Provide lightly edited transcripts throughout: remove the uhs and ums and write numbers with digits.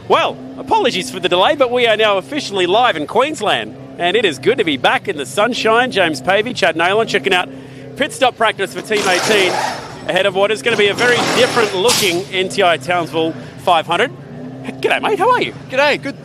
Well, apologies for the delay, but we are now officially live in Queensland, and it is good to be back in the sunshine. James Pavey, Chad Nolan, checking out pit stop practice for Team 18 ahead of what is going to be a very different-looking NTI Townsville 500. G'day, mate. How are you? G'day. Good.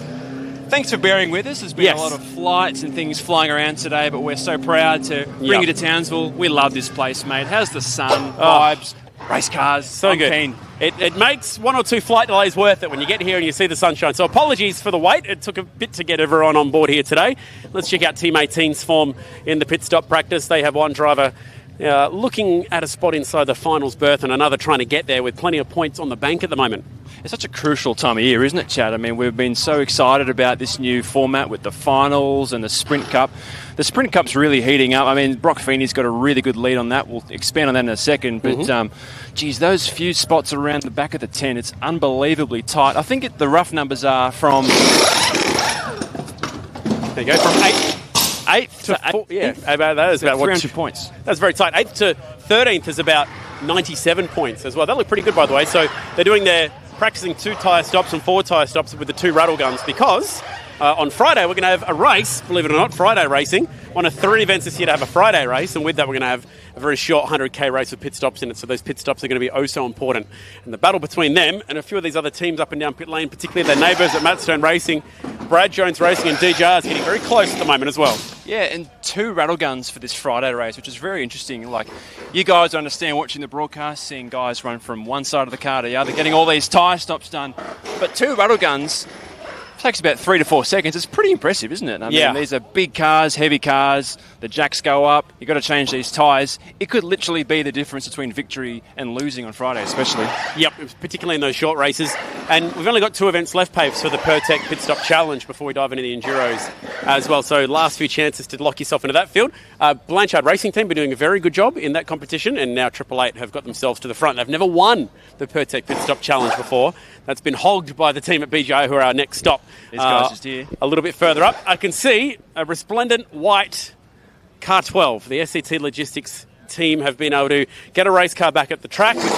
Thanks for bearing with us. There's been a lot of flights and things flying around today, but we're so proud to bring you to Townsville. We love this place, mate. How's the sun, vibes, race cars? So good. Keen. It makes one or two flight delays worth it when you get here and you see the sunshine. So apologies for the wait. It took a bit to get everyone on board here today. Let's check out Team 18's form in the pit stop practice. They have one driver looking at a spot inside the finals berth and another trying to get there with plenty of points on the bank at the moment. It's such a crucial time of year, isn't it, Chad? I mean, we've been so excited about this new format with the finals and the Sprint Cup. The Sprint Cup's really heating up. I mean, Brock Feeney's got a really good lead on that. We'll expand on that in a second. But, geez, those few spots around the back of the 10, it's unbelievably tight. I think the rough numbers are from... There you go, from 8th to 4th. Yeah, about that is about 300 points. That's very tight. 8th to 13th is about 97 points as well. That looked pretty good, by the way. So they're doing their practicing 2 tyre stops and 4 tyre stops with the 2 rattle guns because on Friday we're going to have a race, believe it or not, Friday racing. One of 3 events this year to have a Friday race, and with that we're going to have a very short 100k race with pit stops in it, so those pit stops are going to be oh so important. And the battle between them and a few of these other teams up and down pit lane, particularly their neighbours at Matt Stone Racing, Brad Jones Racing and DJR is getting very close at the moment as well. Yeah, and 2 rattle guns for this Friday race, which is very interesting. Like, you guys understand watching the broadcast, seeing guys run from one side of the car to the other, getting all these tyre stops done. But 2 rattle guns takes about 3 to 4 seconds. It's pretty impressive, isn't it? I mean, these are big cars, heavy cars. The jacks go up. You've got to change these tyres. It could literally be the difference between victory and losing on Friday, especially. Yep, particularly in those short races. And we've only got 2 events left, Paves, for the Pertec Pit Stop Challenge before we dive into the Enduros as well. So last few chances to lock yourself into that field. Blanchard Racing Team been doing a very good job in that competition, and now Triple Eight have got themselves to the front. They've never won the Pertec Pit Stop Challenge before. That's been hogged by the team at BJI, who are our next stop. These guys just here. A little bit further up, I can see a resplendent white Car 12. The SCT Logistics team have been able to get a race car back at the track, which is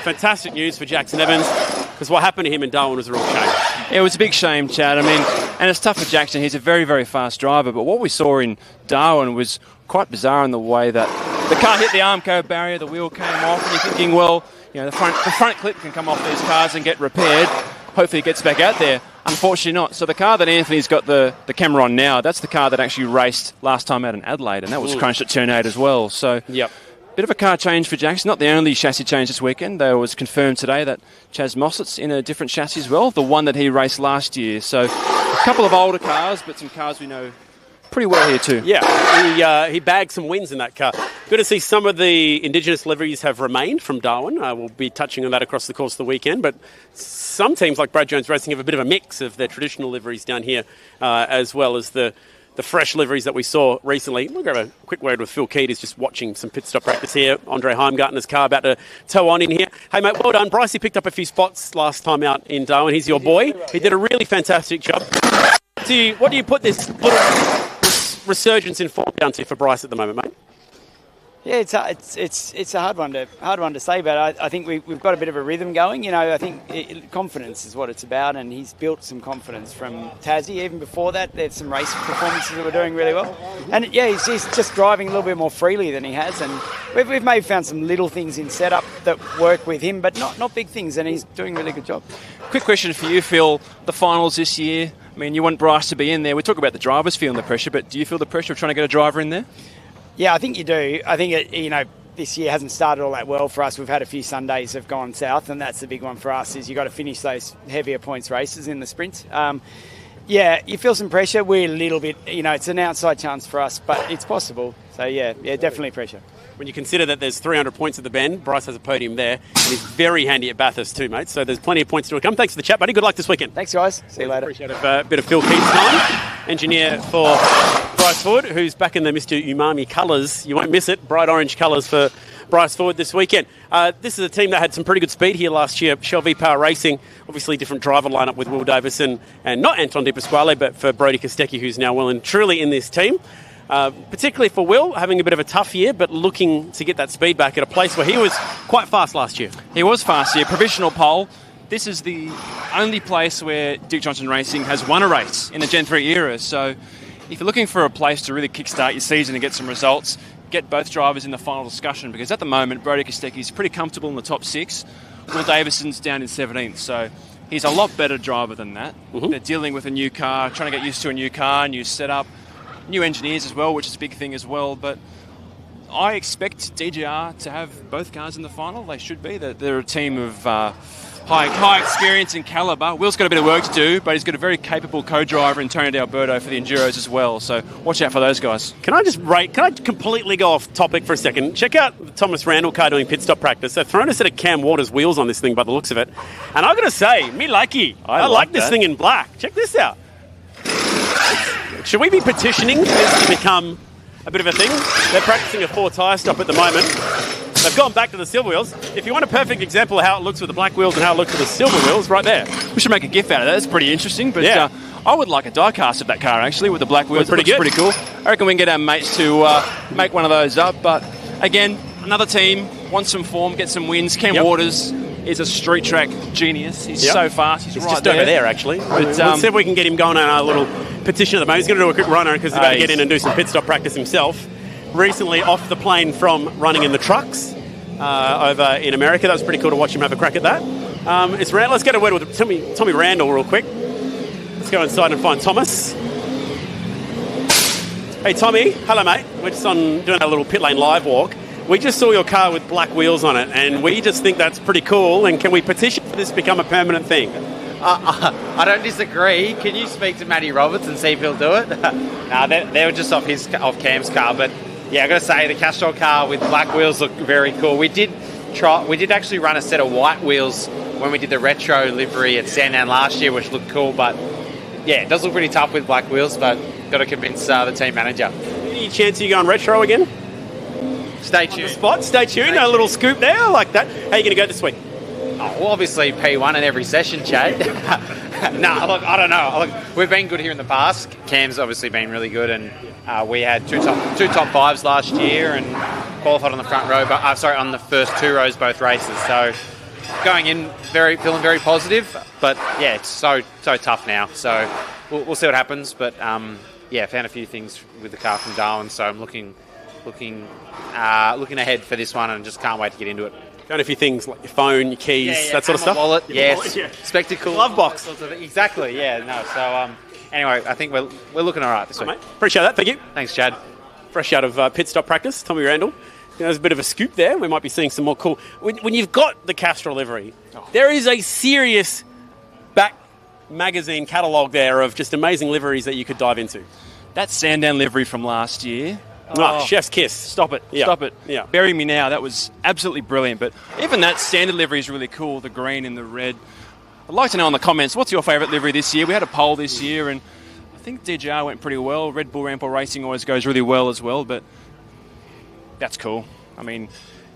fantastic news for Jackson Evans, because what happened to him in Darwin was a real shame. It was a big shame, Chad. I mean, and it's tough for Jackson. He's a very, very fast driver, but what we saw in Darwin was quite bizarre in the way that the car hit the Armco barrier, the wheel came off, and you're thinking, well, you know, the front clip can come off these cars and get repaired. Hopefully it gets back out there. Unfortunately not. So the car that Anthony's got the camera on now, that's the car that actually raced last time out in Adelaide, and that was crunched at turn 8 as well. So bit of a car change for Jackson. Not the only chassis change this weekend. There was confirmed today that Chaz Mossett's in a different chassis as well, the one that he raced last year. So a couple of older cars, but some cars we know pretty well here too. Yeah, he bagged some wins in that car. Good to see some of the Indigenous liveries have remained from Darwin. We'll be touching on that across the course of the weekend, but some teams like Brad Jones Racing have a bit of a mix of their traditional liveries down here, as well as the fresh liveries that we saw recently. We'll grab a quick word with Phil Keat. He's just watching some pit stop practice here. Andre Heimgartner's car about to tow on in here. Hey, mate, well done. Brycey picked up a few spots last time out in Darwin. He's your boy. He did a really fantastic job. What do you put this little resurgence in form down to for Bryce at the moment, mate? Yeah, it's a hard one to say, but I think we've got a bit of a rhythm going. You know, I think confidence is what it's about, and he's built some confidence from Tassie. Even before that, there's some race performances that were doing really well, and he's just driving a little bit more freely than he has. And we've maybe found some little things in setup that work with him, but not big things, and he's doing a really good job. Quick question for you, Phil. The finals this year. I mean, you want Bryce to be in there. We talk about the drivers feeling the pressure, but do you feel the pressure of trying to get a driver in there? Yeah, I think you do. I think this year hasn't started all that well for us. We've had a few Sundays have gone south, and that's the big one for us. Is you got to finish those heavier points races in the sprint. Yeah, you feel some pressure. We're a little bit, it's an outside chance for us, but it's possible. So yeah, definitely pressure. When you consider that there's 300 points at the bend, Bryce has a podium there, and he's very handy at Bathurst too, mate. So there's plenty of points to come. Thanks for the chat, buddy. Good luck this weekend. Thanks, guys. See you later. Appreciate a bit of Phil Keats' time. Engineer for Bryce Ford, who's back in the Mr. Umami colours. You won't miss it. Bright orange colours for Bryce Ford this weekend. This is a team that had some pretty good speed here last year. Shell V-Power Racing, obviously different driver lineup with Will Davison and not Anton Di Pasquale, but for Brodie Kostecki, who's now well and truly in this team. Particularly for Will, having a bit of a tough year, but looking to get that speed back at a place where he was quite fast last year. He was fast here. Provisional pole. this is the only place where Dick Johnson Racing has won a race in the Gen 3 era. So if you're looking for a place to really kickstart your season and get some results, get both drivers in the final discussion, because at the moment, Brody Kostecki's pretty comfortable in the top 6. Will Davison's down in 17th, so he's a lot better driver than that. They're dealing with a new car, trying to get used to a new car, new setup, new engineers as well, which is a big thing as well. But I expect DJR to have both cars in the final. They should be. They're a team of high experience and calibre. Will's got a bit of work to do, but he's got a very capable co-driver in Tony D'Alberto for the Enduros as well. So watch out for those guys. Can I completely go off topic for a second? Check out the Thomas Randall car doing pit stop practice. They've thrown a set of Cam Waters wheels on this thing by the looks of it. And I've got to say, me likey. I like this thing in black. Check this out. Should we be petitioning this to become a bit of a thing? They're practicing a 4 tyre stop at the moment. They've gone back to the silver wheels. If you want a perfect example of how it looks with the black wheels and how it looks with the silver wheels, right there. We should make a GIF out of that. That's pretty interesting. But I would like a die-cast of that car, actually, with the black wheels. Pretty good. Pretty cool. I reckon we can get our mates to make one of those up. But, again, another team wants some form, get some wins. Cam Waters is a street track genius. He's so fast. He's right just over there, actually. But, let's see if we can get him going on a little petition at the moment. He's going to do a quick runner because he's about to get in and do some pit stop practice himself. Recently off the plane from running in the trucks over in America. That was pretty cool to watch him have a crack at that. Let's get a word with Tommy Randall real quick. Let's go inside and find Thomas. Hey, Tommy. Hello, mate. We're just doing a little pit lane live walk. We just saw your car with black wheels on it, and we just think that's pretty cool. And can we petition for this to become a permanent thing? I don't disagree. Can you speak to Matty Roberts and see if he'll do it? No, they were just off Cam's car, but yeah, I got to say the Castrol car with black wheels look very cool. We did actually run a set of white wheels when we did the retro livery at Sandown last year, which looked cool. But yeah, it does look pretty tough with black wheels. But got to convince the team manager. Any chance you going retro again? Stay tuned. Stay tuned. A little scoop there. I like that. How are you going to go this week? Oh, well, obviously P1 in every session, Chad. No, look, I don't know. Look, we've been good here in the past. Cam's obviously been really good, and we had two top fives last year and qualified on the front row, on the first 2 rows both races. So going in feeling very positive, but yeah, it's so tough now. So we'll see what happens. But found a few things with the car from Darwin, so I'm looking ahead for this one, and just can't wait to get into it. Found a few things like your phone, your keys, that sort of stuff. Wallet, yes. Wallet, yeah. Spectacle, glove box. Exactly. Yeah. No. So anyway, I think we're looking all right this week. Mate. Appreciate that. Thank you. Thanks, Chad. Fresh out of pit stop practice, Tommy Randall. There's a bit of a scoop there. We might be seeing some more cool. When you've got the Castrol livery, there is a serious back magazine catalogue there of just amazing liveries that you could dive into. That Sandown livery from last year. Chef's kiss. Stop it. Yeah. Bury me now. That was absolutely brilliant. But even that standard livery is really cool, the green and the red. I'd like to know in the comments, what's your favourite livery this year? We had a poll this year, and I think DJR went pretty well. Red Bull Rampol Racing always goes really well as well, but that's cool. I mean,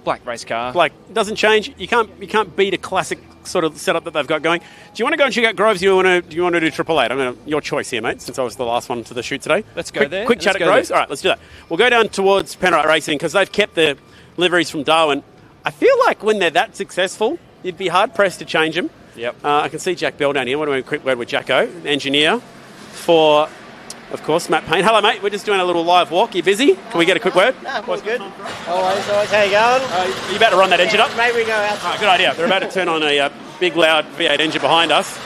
black race car. Black doesn't change. You can't beat a classic sort of setup that they've got going. Do you want to go and check out Groves? Do you want to do Triple Eight? I mean, your choice here, mate, since I was the last one to the shoot today. Let's go there. Quick chat at Groves. All right, let's do that. We'll go down towards Penrite Racing because they've kept the liveries from Darwin. I feel like when they're that successful, you'd be hard-pressed to change them. Yep. I can see Jack Bell down here. What do we quick word with Jacko, engineer for, of course, Matt Payne. Hello, mate. We're just doing a little live walk. You busy? Can we get a quick word? No, all good. Always. How you going? Are you about to run that engine up? Maybe we go outside. Good idea. They're about to turn on a big, loud V8 engine behind us.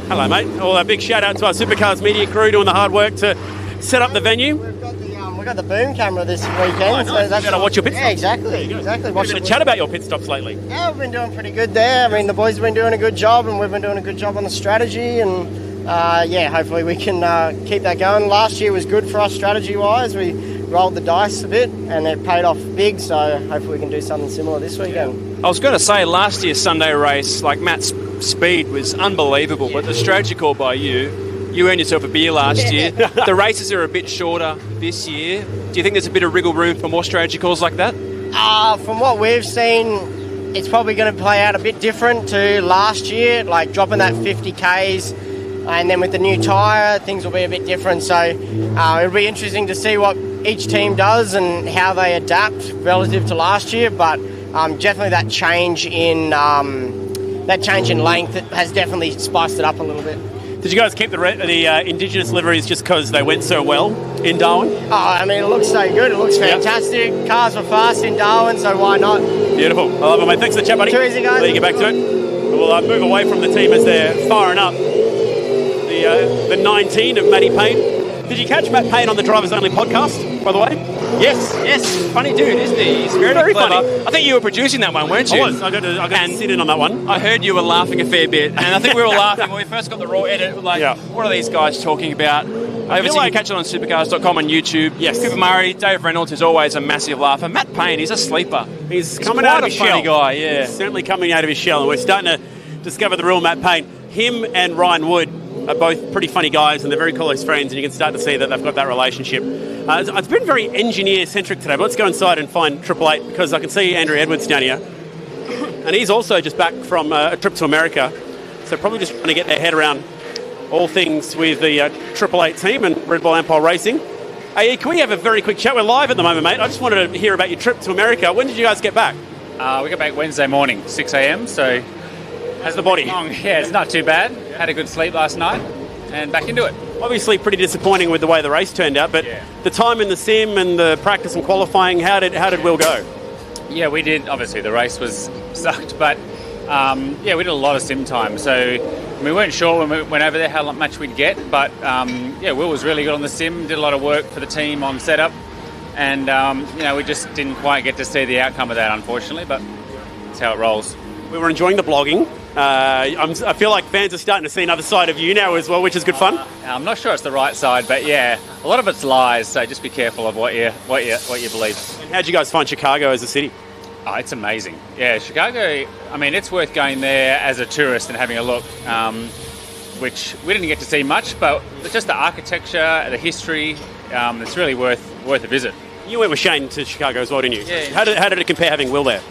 Hello, mate. Well, a big shout out to our Supercars media crew doing the hard work to set up the venue. We've got the boom camera this weekend. So that's you got to watch your pit stops. Yeah, exactly. Watch a chat about your pit stops lately. Yeah, we've been doing pretty good there. I mean, the boys have been doing a good job, and we've been doing a good job on the strategy. And hopefully we can keep that going. Last year was good for us strategy-wise. We rolled the dice a bit, and it paid off big. So hopefully we can do something similar this weekend. I was going to say last year's Sunday race, like Matt's speed was unbelievable, but the strategy call by you earned yourself a beer last year. The races are a bit shorter this year. Do you think there's a bit of wriggle room for more strategy calls like that? From what we've seen, it's probably going to play out a bit different to last year, like dropping that 50 Ks, and then with the new tyre, things will be a bit different. So it'll be interesting to see what each team does and how they adapt relative to last year, but definitely that change in that change in length has definitely spiced it up a little bit. Did you guys keep the Indigenous liveries just because they went so well in Darwin? Oh, I mean, it looks so good. It looks fantastic. Yep. Cars were fast in Darwin, so why not? Beautiful. I love it, mate. Thanks for the chat, buddy. Too easy, guys. Let you get back to it. We'll move away from the team as they're firing up. The 19 of Matty Payne. Did you catch Matt Payne on the Drivers Only podcast, by the way? Yes. Funny dude, isn't he? He's very clever. Funny. I think you were producing that one, weren't you? I was. I got to sit in on that one. I heard you were laughing a fair bit, and I think we were laughing when we first got the raw edit. What are these guys talking about? Obviously, you can catch it on supercars.com on YouTube. Yes. Cooper Murray, Dave Reynolds is always a massive laugher. Matt Payne, he's a sleeper. He's coming out of his shell. Funny guy, yeah. He's certainly coming out of his shell, and we're starting to discover the real Matt Payne. Him and Ryan Wood are both pretty funny guys, and they're very close friends, and you can start to see that they've got that relationship. It's been very engineer-centric today, but let's go inside and find Triple Eight, because I can see Andrew Edwards down here. And he's also just back from a trip to America, so probably just trying to get their head around all things with the Triple Eight team and Red Bull Ampol Racing. Hey, can we have a very quick chat? We're live at the moment, mate. I just wanted to hear about your trip to America. When did you guys get back? We got back Wednesday morning, 6 a.m, so... How's the body? Yeah, it's not too bad. Had a good sleep last night and back into it. Obviously pretty disappointing with the way the race turned out, but the time in the sim and the practice and qualifying, how did Will go? Yeah, we did. Obviously the race was sucked, but we did a lot of sim time. So we weren't sure when we went over there how much we'd get, but Will was really good on the sim, did a lot of work for the team on setup, and we just didn't quite get to see the outcome of that, unfortunately, but that's how it rolls. We were enjoying the blogging. I feel like fans are starting to see another side of you now as well, which is good fun. I'm not sure it's the right side, but a lot of it's lies. So just be careful of what you believe. And how'd you guys find Chicago as a city? Oh, it's amazing. Yeah, Chicago. I mean, it's worth going there as a tourist and having a look, which we didn't get to see much, but just the architecture, the history, it's really worth a visit. You went with Shane to Chicago as well, didn't you? Yeah. How did it compare having Will there?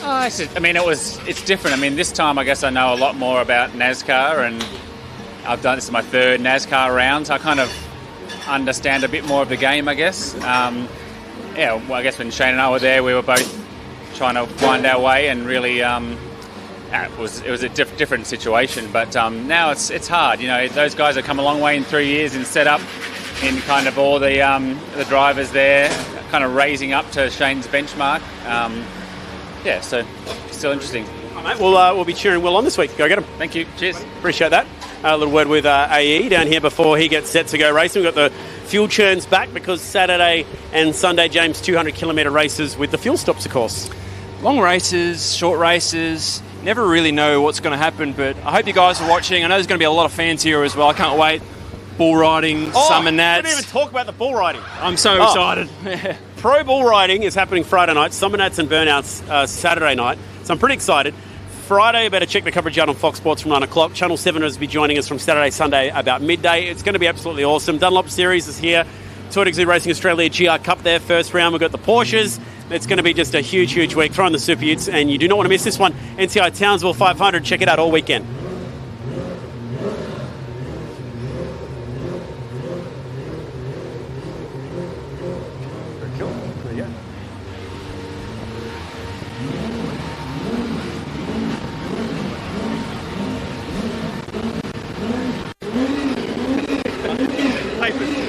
It's different. I mean, this time I guess I know a lot more about NASCAR, and this is my third NASCAR round, so I kind of understand a bit more of the game, I guess. I guess when Shane and I were there, we were both trying to find our way, and really, it was a different situation. But now it's hard. Those guys have come a long way in 3 years in setup, in kind of all the drivers there, kind of raising up to Shane's benchmark. So still interesting. All right, mate. We'll be cheering Will on this week. Go get him. Thank you. Cheers. Appreciate that. A little word with AE down here before he gets set to go racing. We've got the fuel churns back because Saturday and Sunday, James, 200-kilometre races with the fuel stops, of course. Long races, short races. Never really know what's going to happen, but I hope you guys are watching. I know there's going to be a lot of fans here as well. I can't wait. Bull riding, summer nats. We didn't even talk about the bull riding. I'm so excited. Pro bull riding is happening Friday night. Summer nats and burnouts Saturday night. So I'm pretty excited. Friday, better check the coverage out on Fox Sports from 9 o'clock. Channel 7 will be joining us from Saturday, Sunday about midday. It's going to be absolutely awesome. Dunlop Series is here. Tour Gazoo Racing Australia GR Cup there. First round, we've got the Porsches. It's going to be just a huge, huge week. Throw in the Super Utes, and you do not want to miss this one. NTI Townsville 500. Check it out all weekend. Papers.